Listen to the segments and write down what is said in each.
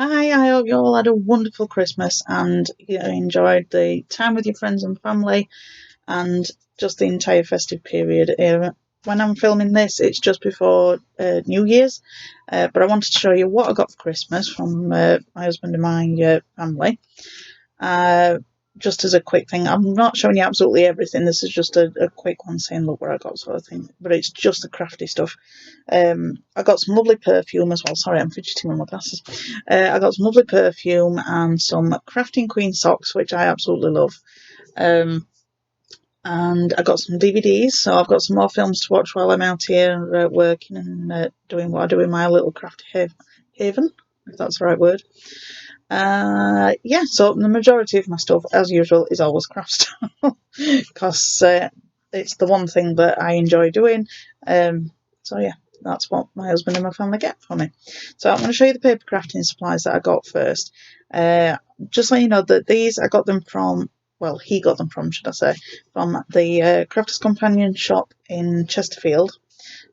Hi, I hope you all had a wonderful Christmas and you enjoyed the time with your friends and family and just the entire festive period. When I'm filming this, it's just before New Year's, but I wanted to show you what I got for Christmas from my husband and my family. Uh, just as a quick thing, I'm not showing you absolutely everything. This is just a quick one saying, look where I got sort of thing, but it's just the crafty stuff. I got some lovely perfume as well. Sorry, I'm fidgeting with my glasses. I got some lovely perfume and some Crafting Queen socks, which I absolutely love. And I got some DVDs, so I've got some more films to watch while I'm out here working and doing what I do in my little crafty haven, if that's the right word. Yeah, so the majority of my stuff, as usual, is always craft stuff because it's the one thing that I enjoy doing. So yeah, that's what my husband and my family get for me. So I'm going to show you the paper crafting supplies that I got first. Just let you know that these I got them from, well, he got them from, should I say, from the Crafters Companion shop in Chesterfield.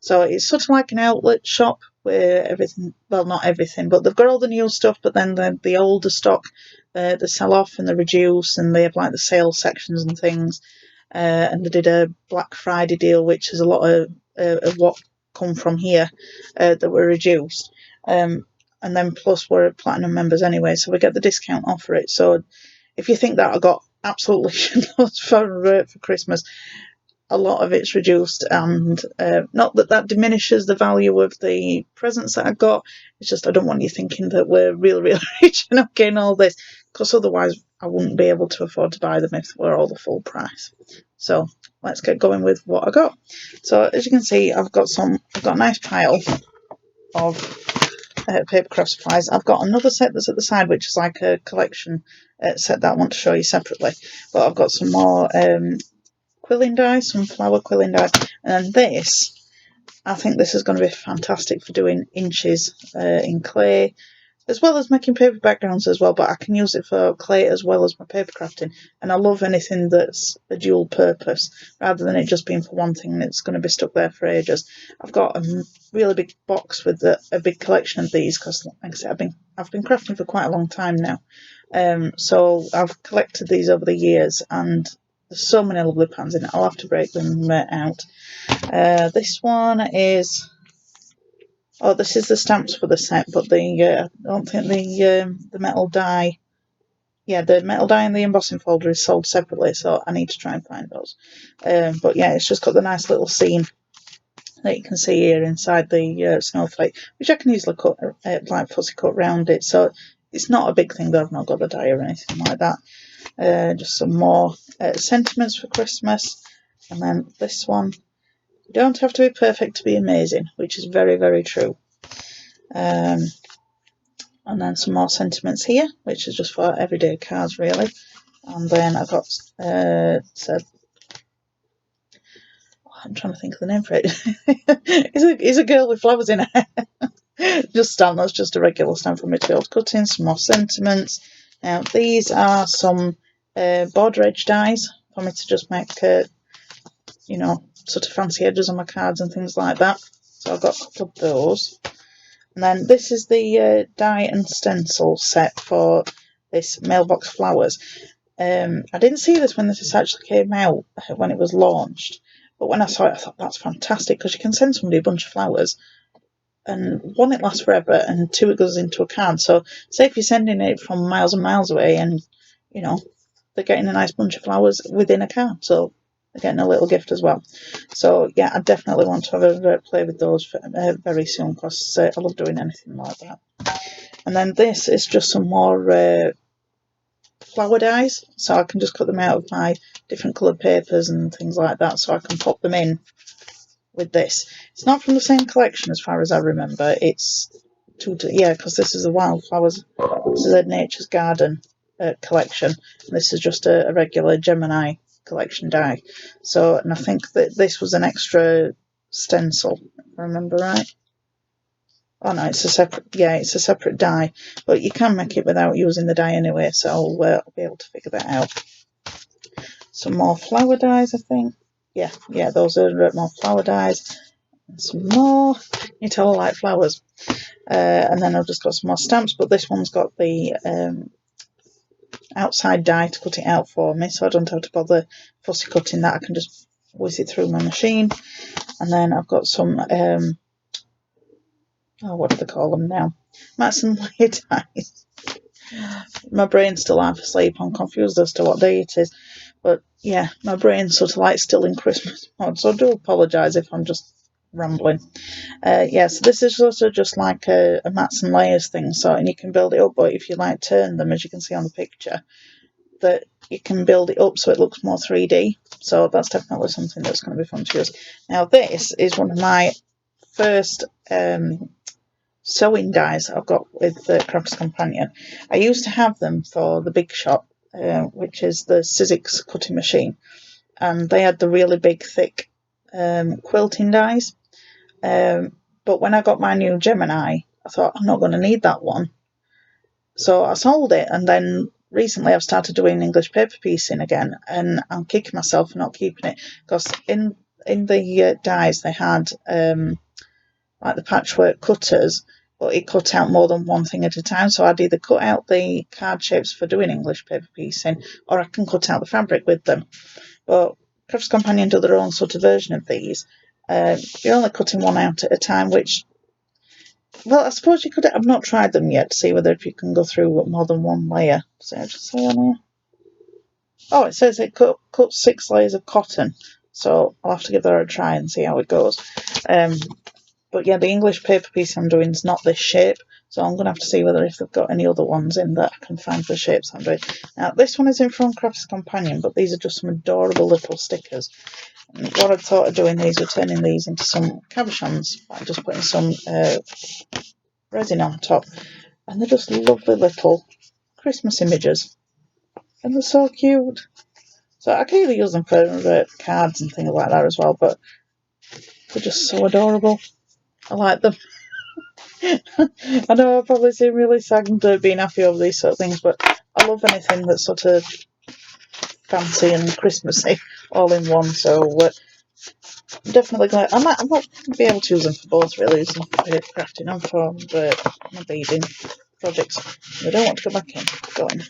So it's sort of like an outlet shop where everything, well, not everything, but they've got all the new stuff, but then the older stock, they sell off and they reduce, and they have like the sales sections and things. And they did a Black Friday deal, which is a lot of what come from here that were reduced. And then plus we're platinum members anyway, so we get the discount off for it. So if you think that I got absolutely loads for Christmas, a lot of it's reduced, and not that diminishes the value of the presents that I got. It's just I don't want you thinking that we're really rich and I'm getting all this, because otherwise I wouldn't be able to afford to buy them if they were all the full price. So let's get going with what I got. So as you can see, I've got a nice pile of paper craft supplies. I've got another set that's at the side, which is like a collection set that I want to show you separately. But I've got some more quilling dies, some flower quilling dies, and this, I think this is going to be fantastic for doing inches in clay, as well as making paper backgrounds as well, but I can use it for clay as well as my paper crafting, and I love anything that's a dual purpose, rather than it just being for one thing that's going to be stuck there for ages. I've got a really big box with a big collection of these, because like I said, I've been crafting for quite a long time now, so I've collected these over the years, and there's so many lovely pans in it. I'll have to break them out. This one is, oh, this is the stamps for the set, but I don't think the metal die. Yeah, the metal die and the embossing folder is sold separately, so I need to try and find those. But yeah, it's just got the nice little scene that you can see here inside the snowflake, which I can easily cut, like fussy cut round it. So it's not a big thing that I've not got the die or anything like that. Just some more sentiments for Christmas, and then this one. You don't have to be perfect to be amazing, which is very true. And then some more sentiments here, which is just for everyday cards really. And then I've got I'm trying to think of the name for it. It's a girl with flowers in her hair. Just stamp, that's just a regular stamp from Matilda Cutting. Some more sentiments. Now these are some border edge dies for me to just make sort of fancy edges on my cards and things like that. So I've got a couple of those. And then this is the die and stencil set for this mailbox flowers. I didn't see this when this actually came out, when it was launched, but when I saw it I thought that's fantastic, because you can send somebody a bunch of flowers, and one, it lasts forever, and two, it goes into a card. So say if you're sending it from miles and miles away, and they're getting a nice bunch of flowers within a card, so they're getting a little gift as well. So yeah, I definitely want to have a play with those very soon, because I love doing anything like that. And then this is just some more flower dies, so I can just cut them out of my different coloured papers and things like that, so I can pop them in with this. It's not from the same collection as far as I remember. It's because this is the Wildflowers, this is a Nature's Garden collection, and this is just a regular Gemini collection die. So, and I think that this was an extra stencil, if I remember right. Oh no, it's a separate die, but you can make it without using the die anyway, so I'll be able to figure that out. Some more flower dies, I think. Yeah, those are more flower dies. And some more Nutella Light flowers. And then I've just got some more stamps, but this one's got the outside die to cut it out for me, so I don't have to bother fussy cutting that. I can just whiz it through my machine. And then I've got some, what do they call them now? Mats and layer dies. My brain's still half asleep. I'm confused as to what day it is. But yeah, my brain's sort of like still in Christmas mode, so I do apologise if I'm just rambling. Yeah, so this is also just like a mats and layers thing, so, and you can build it up, but if you like turn them, as you can see on the picture, that you can build it up so it looks more 3D. So that's definitely something that's going to be fun to use. Now this is one of my first sewing dies I've got with the Crafters Companion. I used to have them for the Big Shop, which is the Sizzix cutting machine, and they had the really big thick quilting dies. But when I got my new Gemini, I thought I'm not going to need that one, so I sold it. And then recently I've started doing English paper piecing again, and I'm kicking myself for not keeping it, because in the dies they had like the patchwork cutters, but it cut out more than one thing at a time. So I'd either cut out the card shapes for doing English paper piecing, or I can cut out the fabric with them. But Crafters Companion do their own sort of version of these. You're only cutting one out at a time, which, well, I suppose you could. I've not tried them yet to see whether if you can go through more than one layer. So I just say on here. Oh, it says it cuts 6 layers of cotton. So I'll have to give that a try and see how it goes. But yeah, the English paper piece I'm doing is not this shape, so I'm going to have to see whether if they've got any other ones in that I can find for the shapes I'm doing. Now, this one is in from Crafters Companion, but these are just some adorable little stickers. And what I thought of doing these were turning these into some cabochons by just putting some resin on top. And they're just lovely little Christmas images. And they're so cute. So I can either use them for cards and things like that as well, but they're just so adorable. I like them. I know I probably seem really saddened at being happy over these sort of things, but I love anything that's sort of fancy and Christmassy all in one. So definitely glad I might be able to use them for both, really, using them for paper crafting and for my beading projects. I don't want to go back in. Go in.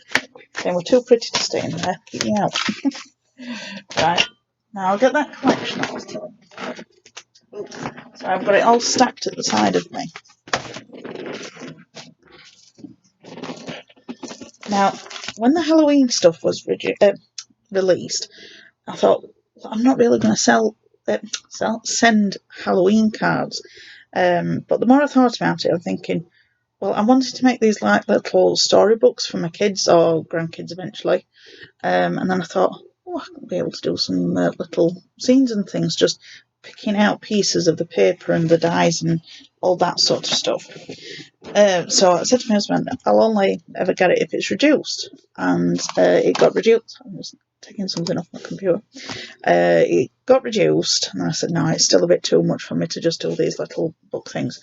Then we're too pretty to stay in there. Keep me out. Right. Now I'll get that collection I was telling you. So I've got it all stacked at the side of me. Now, when the Halloween stuff was released, I thought, well, I'm not really going to send Halloween cards. But the more I thought about it, I'm thinking, well, I wanted to make these like little storybooks for my kids or grandkids eventually. And then I thought, oh, I could be able to do some little scenes and things, just picking out pieces of the paper and the dies and all that sort of stuff. So I said to my husband, I'll only ever get it if it's reduced. And it got reduced. I was taking something off my computer. It got reduced, and I said, no, it's still a bit too much for me to just do these little book things.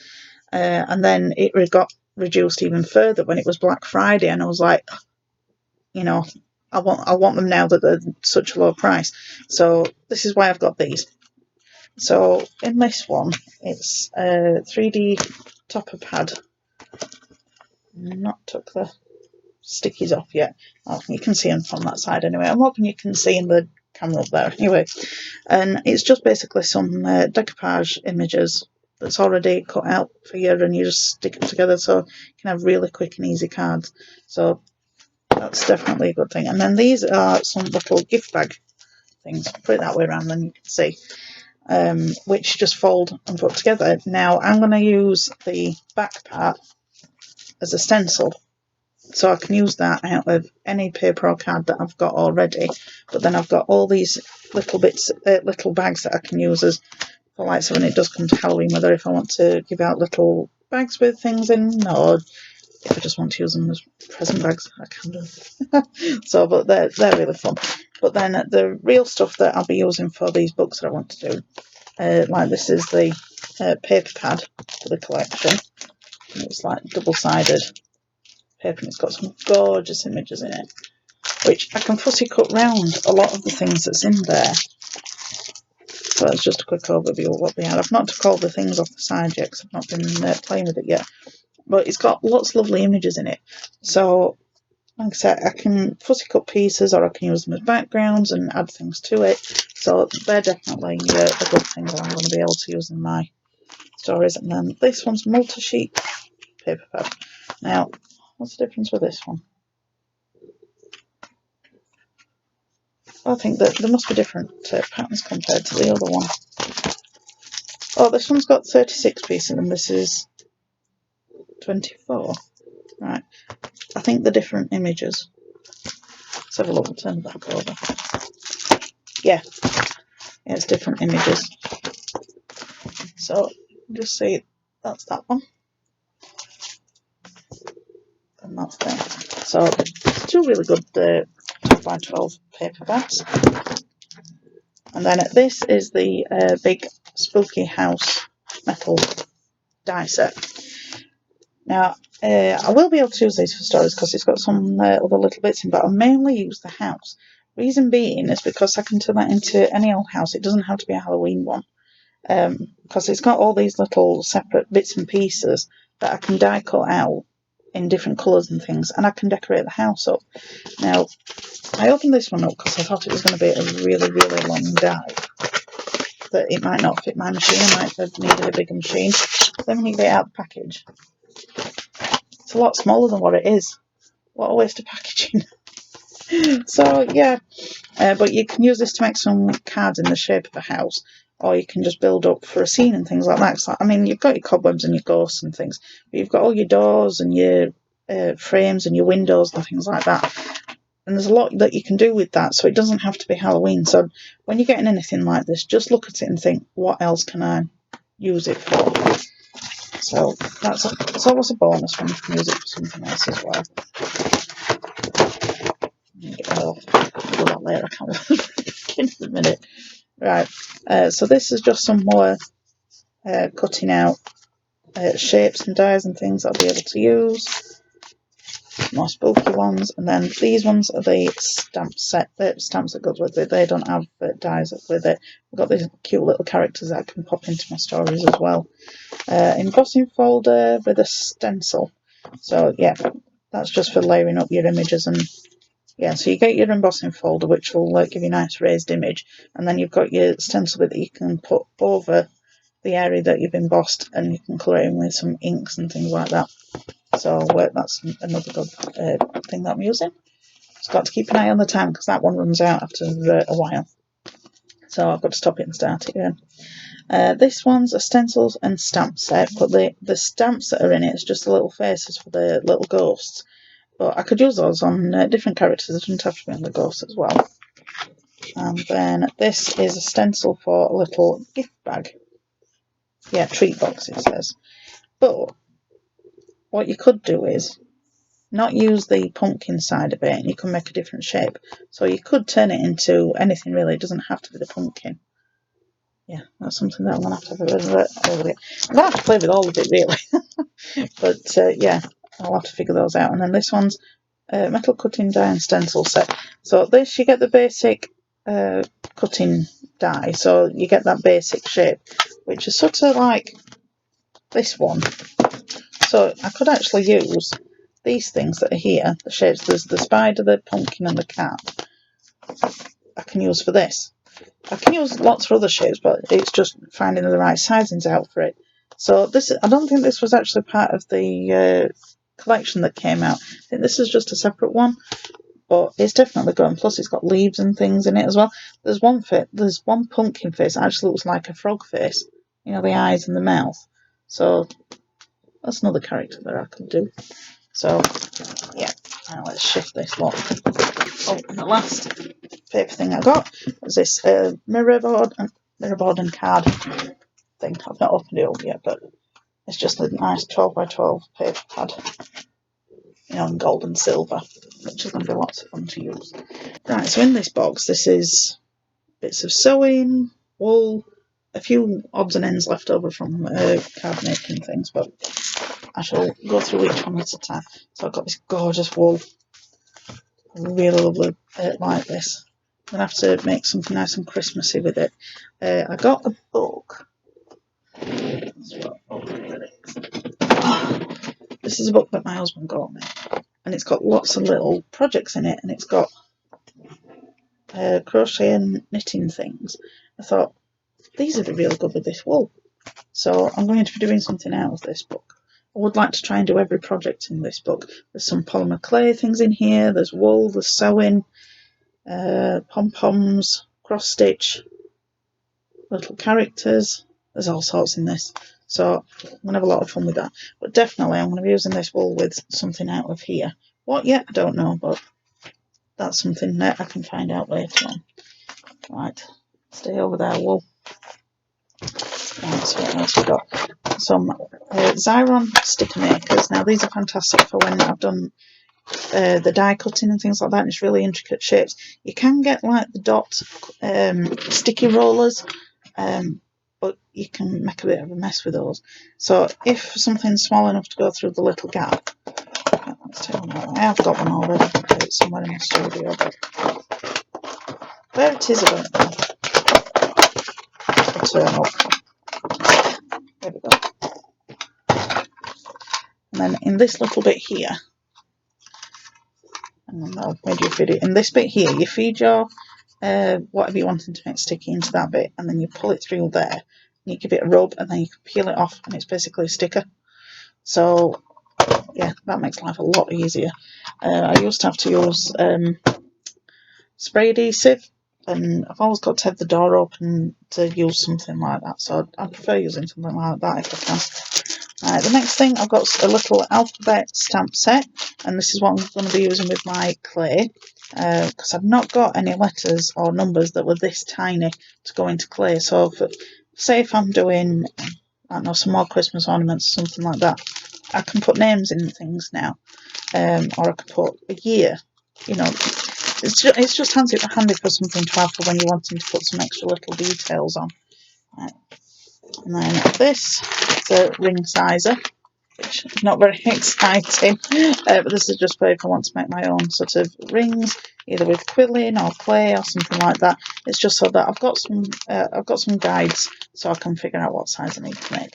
And then it got reduced even further when it was Black Friday, and I was like, you know, I want them now that they're such a low price. So this is why I've got these. So in this one, it's a 3D topper pad. Not took the stickies off yet. Oh, you can see them from that side anyway. I'm hoping you can see in the camera up there anyway. And it's just basically some decoupage images that's already cut out for you, and you just stick them together so you can have really quick and easy cards. So that's definitely a good thing. And then these are some little gift bag things. Put it that way around, then you can see. Which just fold and put together. Now I'm going to use the back part as a stencil, so I can use that out of any paper or card that I've got already. But then I've got all these little bits, little bags that I can use as for, like, so when it does come to Halloween, whether if I want to give out little bags with things in, or if I just want to use them as present bags, I can do. So, but they're really fun. But then the real stuff that I'll be using for these books that I want to do, like this is the paper pad for the collection. It's like double-sided paper, and it's got some gorgeous images in it, which I can fussy cut round a lot of the things that's in there. So that's just a quick overview of what they are. I've not took all the things off the side yet because I've not been playing with it yet. But it's got lots of lovely images in it. So, like I said, I can fussy cut pieces or I can use them as backgrounds and add things to it. So they're definitely a good thing that I'm going to be able to use in my stories. And then this one's multi-sheet paper pad. Now, what's the difference with this one? I think that there must be different patterns compared to the other one. Oh, this one's got 36 pieces and this is 24. Right. I think the different images. Let's have a look. We'll turn it back over. Yeah, it's different images. So just see, that's that one. And that's there. So it's two really good 12x12 paper bats. And then this is the big Spooky House metal die set. Now, I will be able to use these for stories because it's got some other little bits in, but I'll mainly use the house. Reason being is because I can turn that into any old house. It doesn't have to be a Halloween one. Because it's got all these little separate bits and pieces that I can die cut out in different colours and things, and I can decorate the house up. Now, I opened this one up because I thought it was going to be a really, really long die. That it might not fit my machine, I might have needed a bigger machine. Then when you get it out of the package, it's a lot smaller than what it is. What a waste of packaging. So, yeah, but you can use this to make some cards in the shape of a house, or you can just build up for a scene and things like that. So, I mean, you've got your cobwebs and your ghosts and things, but you've got all your doors and your frames and your windows and things like that. And there's a lot that you can do with that, so it doesn't have to be Halloween. So when you're getting anything like this, just look at it and think, what else can I use it for? So it's always a bonus when you can use it for something else as well. Get that off. I'll do that later. I can't in a minute. Right. So this is just some more cutting out shapes and dies and things that I'll be able to use. More spooky ones, and then these ones are the stamp set. The stamps that goes with it. They don't have dies with it. We've got these cute little characters that I can pop into my stories as well. Embossing folder with a stencil. So yeah, that's just for layering up your images. And yeah, so you get your embossing folder, which will give you a nice raised image, and then you've got your stencil bit that you can put over the area that you've embossed, and you can colour it in with some inks and things like that. So that's another good thing that I'm using. Just got to keep an eye on the time because that one runs out after a while. So I've got to stop it and start it again. This one's a stencils and stamp set, but the stamps that are in it is just the little faces for the little ghosts. But I could use those on different characters. It doesn't have to be on the ghosts as well. And then this is a stencil for a little gift bag. Yeah, treat box it says. But what you could do is not use the pumpkin side of it, and you can make a different shape. So you could turn it into anything really. It doesn't have to be the pumpkin. Yeah, that's something that I'm going to have to have over it. I'm going to have to play with all of it really. But yeah, I'll have to figure those out. And then this one's metal cutting die and stencil set. So this, you get the basic cutting die. So you get that basic shape, which is sort of like this one. So I could actually use these things that are here, the shapes. There's the spider, the pumpkin and the cat. I can use for this. I can use lots of other shapes, but it's just finding the right sizings out for it. So this, I don't think this was actually part of the collection that came out. I think this is just a separate one, but it's definitely good. And plus, it's got leaves and things in it as well. There's one pumpkin face that actually looks like a frog face. You know, the eyes and the mouth. So that's another character that I could do. So yeah, now let's shift this lot. Oh, and the last paper thing I got was this mirror board and card thing. I've not opened it up yet, but it's just a nice 12x12 paper pad, you know, in gold and silver, which is going to be lots of fun to use. Right, so in this box, this is bits of sewing, wool, a few odds and ends left over from card making things, but I shall go through each one at a time. So I've got this gorgeous wool. I really lovely like this. going to have to make something nice and Christmassy with it. I got a book. This is a book that my husband got me, and it's got lots of little projects in it, and it's got crochet and knitting things. I thought, these would be real good with this wool. So I'm going to be doing something out of this book. I would like to try and do every project in this book. There's some polymer clay things in here, there's wool, there's sewing, pom-poms, cross-stitch, little characters. There's all sorts in this. So I'm going to have a lot of fun with that. But definitely I'm going to be using this wool with something out of here. What yet? I don't know, but that's something that I can find out later on. Right, stay over there, wool. Right, so what else we got? Some Xyron sticker makers. Now these are fantastic for when I've done the die cutting and things like that, and it's really intricate shapes. You can get like the dot sticky rollers, but you can make a bit of a mess with those. So if something's small enough to go through the little gap, let's take one out. I have got one already. It's somewhere in the studio, but where it is, I don't know. It'll turn up. There we go. And then in this little bit here, and I'll make you fit it. In this bit here, you feed your whatever you're wanting to make sticky into that bit, and then you pull it through there, and you give it a rub, and then you can peel it off, and it's basically a sticker. So yeah, that makes life a lot easier. I used to have to use spray adhesive, and I've always got to have the door open to use something like that, so I prefer using something like that if I can. The next thing, I've got a little alphabet stamp set, and this is what I'm going to be using with my clay, because I've not got any letters or numbers that were this tiny to go into clay. So say if I'm doing, I don't know, some more Christmas ornaments or something like that, I can put names in things now, or I can put a year, you know. It's just handy for something to have for when you're wanting to put some extra little details on. Right. And then this is a ring sizer, which is not very exciting, but this is just for if I want to make my own sort of rings, either with quilling or clay or something like that. It's just so that I've got some guides so I can figure out what size I need to make.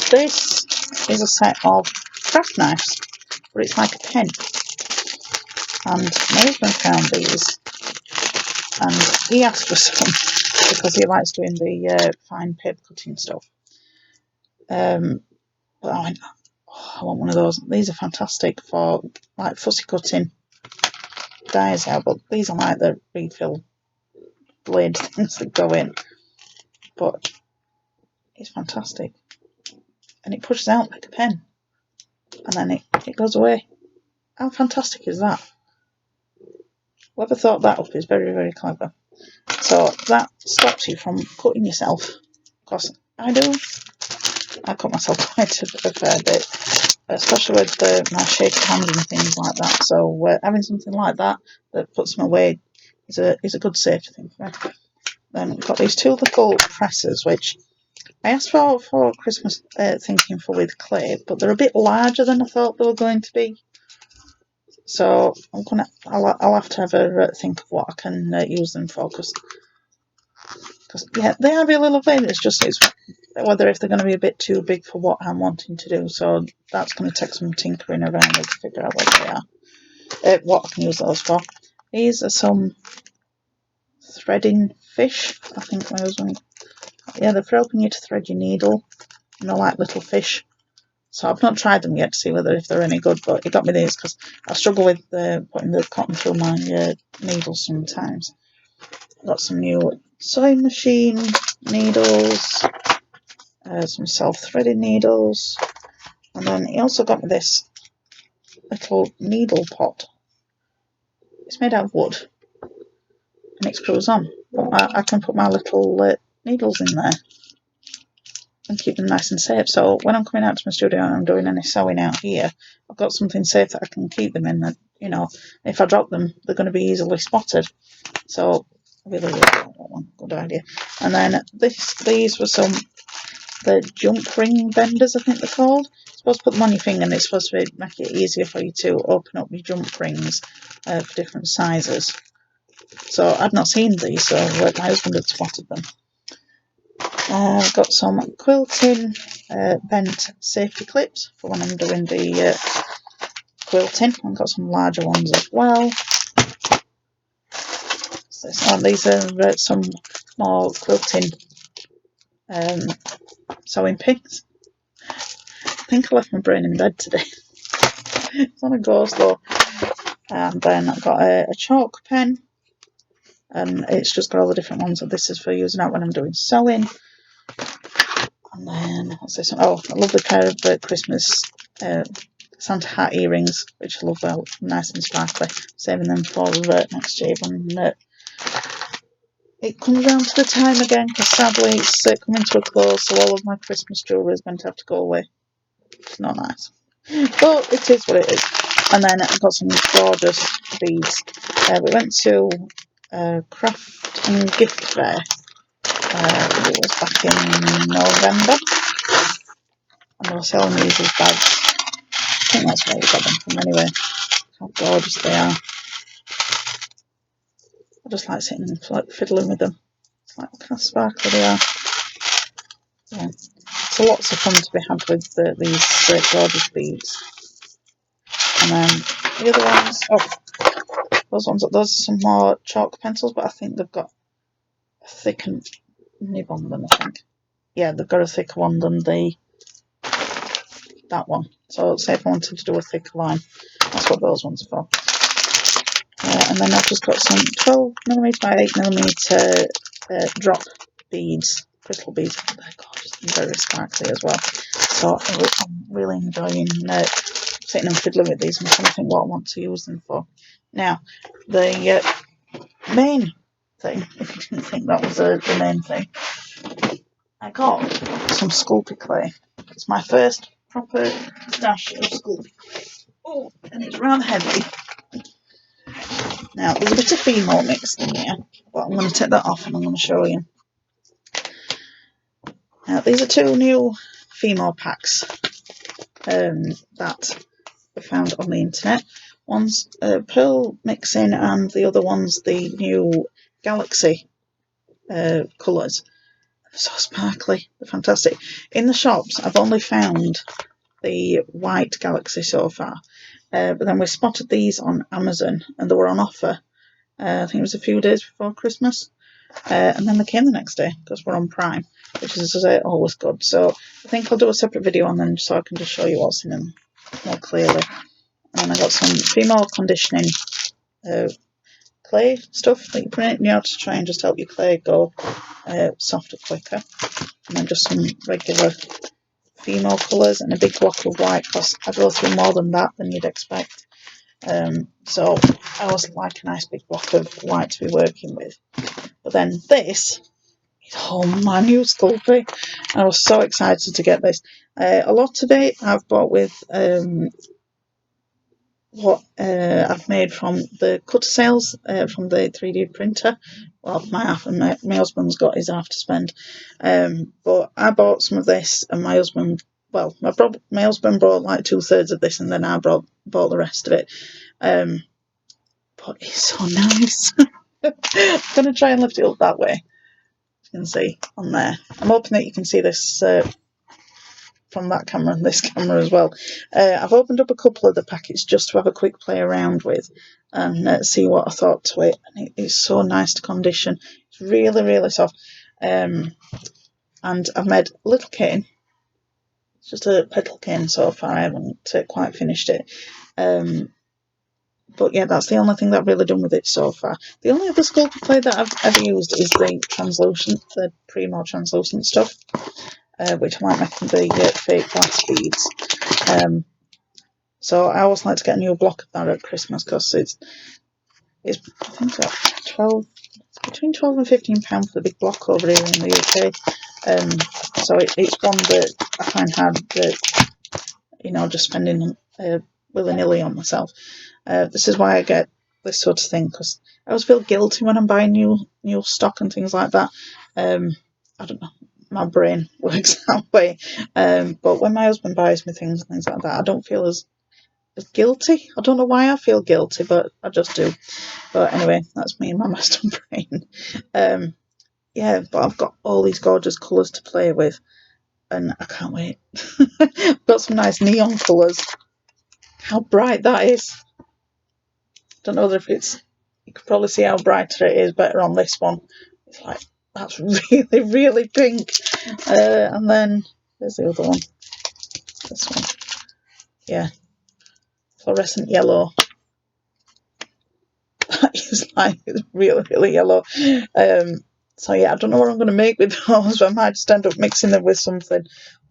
This is a set of craft knives, but it's like a pen. And my husband found these, and he asked for some because he likes doing the fine paper cutting stuff. But I went, oh, I want one of those. These are fantastic for like fussy cutting dies out, but these are like the refill blade things that go in. But it's fantastic, and it pushes out like a pen, and then it goes away. How fantastic is that? Whoever thought that up is very, very clever. So that stops you from cutting yourself, because I cut myself quite a fair bit, especially with my shaky hands and things like that. So having something like that puts them away is a good safety thing for me. Then we've got these two little presses, which I asked for Christmas thinking for with clay, but they're a bit larger than I thought they were going to be. So I'll have to have a think of what I can use them for, because yeah, they are really lovely. It's whether if they're going to be a bit too big for what I'm wanting to do. So that's going to take some tinkering around to figure out what they are, what I can use those for. These are some threading fish. I think my husband, yeah, they're for helping you to thread your needle, and they're like little fish. So I've not tried them yet to see if they're any good, but he got me these because I struggle with putting the cotton through my needles sometimes. I've got some new sewing machine needles, some self-threading needles, and then he also got me this little needle pot. It's made out of wood, and it screws on. I can put my little needles in there and keep them nice and safe. So when I'm coming out to my studio and I'm doing any sewing out here, I've got something safe that I can keep them in. That, you know, if I drop them, they're going to be easily spotted. So really one good idea. And then these were the jump ring benders, I think they're called. You're supposed to put them on your finger, and it's supposed to make it easier for you to open up your jump rings for different sizes. So I'd not seen these, so my husband had spotted them. I've got some quilting bent safety clips for when I'm doing the quilting. I've got some larger ones as well. So these are some more quilting sewing pins. I think I left my brain in bed today. It's on a go slow. And then I've got a chalk pen, and it's just got all the different ones. So this is for using out when I'm doing sewing. And then what's this one? Oh, a lovely pair of Christmas Santa hat earrings, which I love. Well, nice and sparkly. Saving them for next year when it comes round to the time again. Because sadly it's coming to a close, so all of my Christmas jewellery is going to have to go away. It's not nice, but it is what it is. And then I've got some gorgeous beads. We went to craft and gift fair. It was back in November, and they were selling these as bags. I think that's where we got them from anyway. How gorgeous they are. I just like sitting and fiddling with them. It's like, look how sparkly they are. Yeah. So lots of fun to be had with these great gorgeous beads. And then the other ones, those are some more chalk pencils, but I think they've got a thicker nib on them, I think. Yeah, they've got a thicker one than that one. So say if I wanted to do a thicker line, that's what those ones are for. And then I've just got some 12mm by 8mm drop beads, crystal beads. They're gorgeous and very sparkly as well. So I'm really enjoying sitting and fiddling with these and trying to think what I want to use them for. Now, the main thing, if you didn't think that was the main thing, I got some Sculpey clay. It's my first proper stash of Sculpey clay. Oh, and it's rather heavy. Now, there's a bit of Fimo mixed in here, but I'm going to take that off and I'm going to show you. Now, these are two new Fimo packs that I found on the internet. One's pearl mixing and the other one's the new Galaxy colours. They're so sparkly, they're fantastic. In the shops, I've only found the white Galaxy so far, but then we spotted these on Amazon and they were on offer. I think it was a few days before Christmas, and then they came the next day because we're on Prime, which is always good. So I think I'll do a separate video on them so I can just show you what's in them more clearly. And then I got some Fimo conditioning clay stuff that you put in your to try and just help your clay go softer quicker. And then just some regular Fimo colours and a big block of white, because I go through more than that than you'd expect. So I always like a nice big block of white to be working with. But then this is my new Sculpey. I was so excited to get this. A lot of it I've bought with what I've made from the cutter sales from the 3D printer. Well, my husband's got his half to spend. But I bought some of this, and my husband bought like 2/3 of this, and then I bought the rest of it. But it's so nice. I'm going to try and lift it up that way. You can see on there. I'm hoping that you can see this from that camera and this camera as well. I've opened up a couple of the packets just to have a quick play around with and see what I thought to it. And it's so nice to condition. It's really, really soft. And I've made a little cane. It's just a petal cane so far. I haven't quite finished it. But yeah, that's the only thing that I've really done with it so far. The only other Sculpey clay that I've ever used is the Primo translucent stuff, which I might make into the fake glass beads. So I always like to get a new block of that at Christmas because it's I think between £12 and £15 for the big block over here in the UK. So it's one that I find hard that, just spending willy-nilly on myself. This is why I get this sort of thing, because I always feel guilty when I'm buying new stock and things like that. I don't know, my brain works that way. But when my husband buys me things and things like that, I don't feel as guilty. I don't know why I feel guilty, but I just do. But anyway, that's me and my master brain. Yeah, but I've got all these gorgeous colours to play with, and I can't wait. Got some nice neon colours. How bright that is. Don't know if it's, you could probably see how brighter it is better on this one. It's like, that's really, really pink. And then there's the other one. This one. Yeah. Fluorescent yellow. That is like, it's really, really yellow. So yeah, I don't know what I'm going to make with those. I might just end up mixing them with something.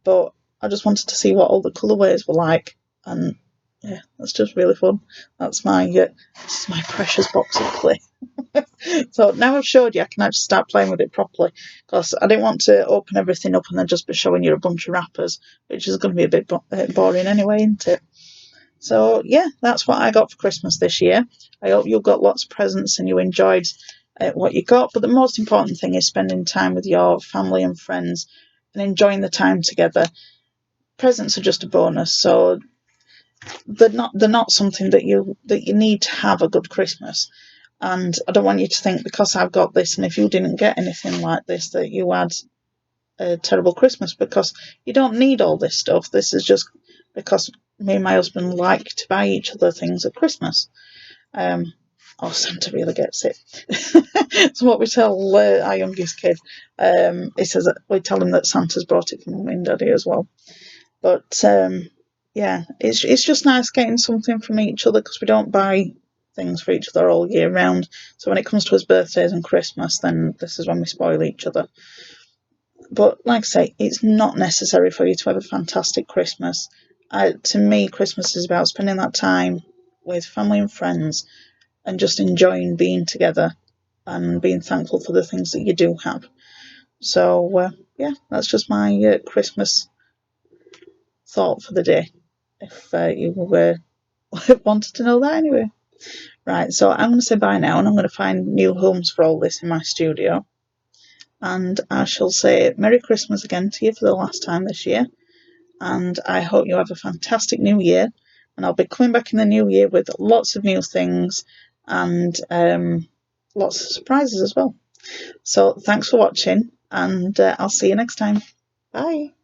But I just wanted to see what all the colourways were like. And yeah, that's just really fun. That's my this is my precious box of clay. So now I've showed you, I can actually start playing with it properly, because I didn't want to open everything up and then just be showing you a bunch of wrappers, which is going to be a bit boring anyway, isn't it? So yeah, that's what I got for Christmas this year. I hope you got lots of presents and you enjoyed what you got. But the most important thing is spending time with your family and friends and enjoying the time together. Presents are just a bonus, so they're not something that you need to have a good Christmas. And I don't want you to think because I've got this, and if you didn't get anything like this, that you had a terrible Christmas, because you don't need all this stuff. This is just because me and my husband like to buy each other things at Christmas. Oh, Santa really gets it. It's what we tell our youngest kid. He says that we tell him that Santa's brought it from Mum and Daddy as well. But yeah, it's just nice getting something from each other, because we don't buy things for each other all year round. So when it comes to his birthdays and Christmas, then this is when we spoil each other. But like I say, it's not necessary for you to have a fantastic Christmas. To me, Christmas is about spending that time with family and friends and just enjoying being together and being thankful for the things that you do have. So yeah, that's just my Christmas thought for the day, if you wanted to know that anyway. Right, so I'm going to say bye now, and I'm going to find new homes for all this in my studio. And I shall say Merry Christmas again to you for the last time this year. And I hope you have a fantastic new year. And I'll be coming back in the new year with lots of new things and lots of surprises as well. So thanks for watching, and I'll see you next time. Bye.